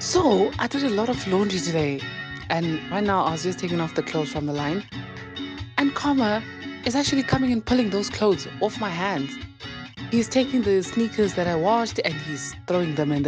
So I did a lot of laundry today, and right now I was just taking off the clothes from the line, and Karma is actually coming and pulling those clothes off my hands. He's taking the sneakers that I washed and he's throwing them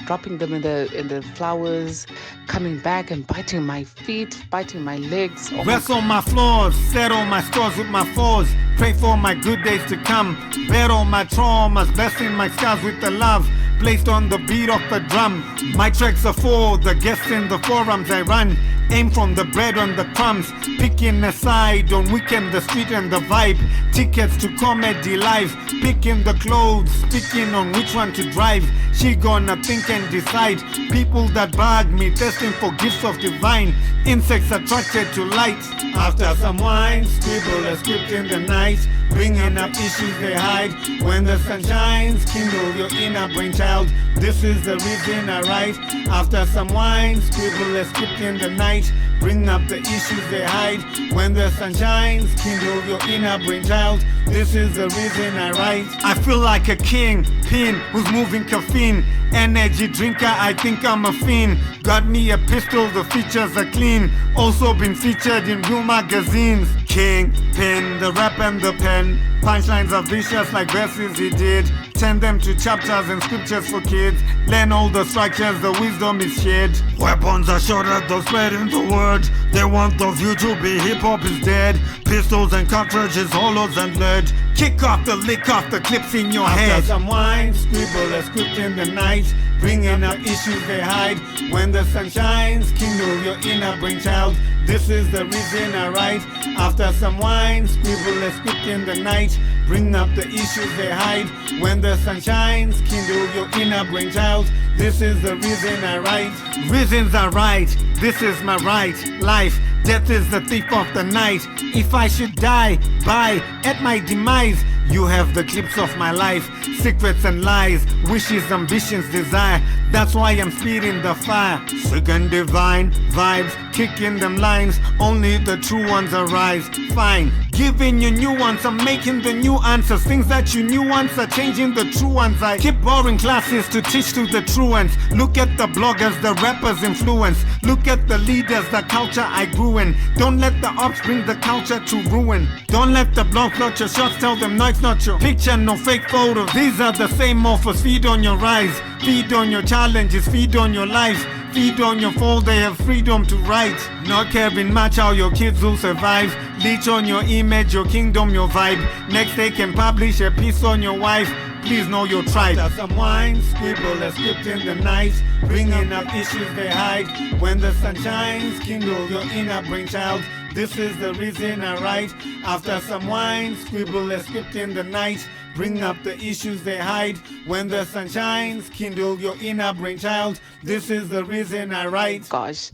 dropping them in the flowers, coming back and biting my feet, biting my legs. Oh my Rest on my floors, settle my scores with my foes. Pray for my good days to come. Bear all my traumas, blessing my scars with the love placed on the beat of the drum. My tracks are full, the guests in the forums I run. Aim from the bread on the crumbs, picking a side on weekend, the street and the vibe. Tickets to comedy live, picking the clothes, speaking on which one to drive. She gonna think and decide. People that bug me, testing for gifts of divine. Insects attracted to light. After some wine, scribble a script in the night, bringing up issues they hide. When the sun shines, kindle your inner brainchild. This is the reason I write. After some wine, scribble a script in the night, bring up the issues they hide. When the sun shines, kindle your inner brainchild. This is the reason I write. I feel like a king, pin who's moving caffeine. Energy drinker, I think I'm a fiend. Got me a pistol, the features are clean. Also been featured in real magazines. King, pin, the rap and the pen. Punchlines are vicious like verses he did. Turn them to chapters and scriptures for kids. Learn all the structures, the wisdom is shared. Weapons are shorter, though spreading the word. They want the view to be hip-hop is dead. Pistols and cartridges, hollows and lead. Kick off the lick off the clips in your head. After some wine, scribble a script in the night, bringing up issues they hide. When the sun shines, kindle your inner brainchild. This is the reason I write. After some wine, scribble a script in the night, bring up the issues they hide. When the sun shines, kindle your inner brainchild. This is the reason I write. Reasons are right, this is my right. Life, death is the thief of the night. If I should die, bye, at my demise. You have the clips of my life, secrets and lies, wishes, ambitions, desire. That's why I'm speeding the fire. Sick and divine vibes, kicking them lines. Only the true ones arise. Fine, giving you new ones. I'm making the new answers. Things that you knew once are changing the true ones. I keep borrowing classes to teach to the true ones. Look at the bloggers, the rappers influence. Look at the leaders, the culture I grew in. Don't let the ops bring the culture to ruin. Don't let the blog float your shots, tell them no, it's not your picture, no fake photos. These are the same offers. Feed on your rise, feed on your challenges, feed on your life, feed on your fall. They have freedom to write, not caring much how your kids will survive. Leech on your image, your kingdom, your vibe. Next they can publish a piece on your wife. Please know your tribe. After some wine, scribble a script in the night, bringing up issues they hide. When the sun shines, kindle your inner brainchild. This is the reason I write. After some wine, scribble a script in the night, bring up the issues they hide. When the sun shines, kindle your inner brainchild. This is the reason I write. gosh.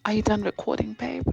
Are you done recording, babe?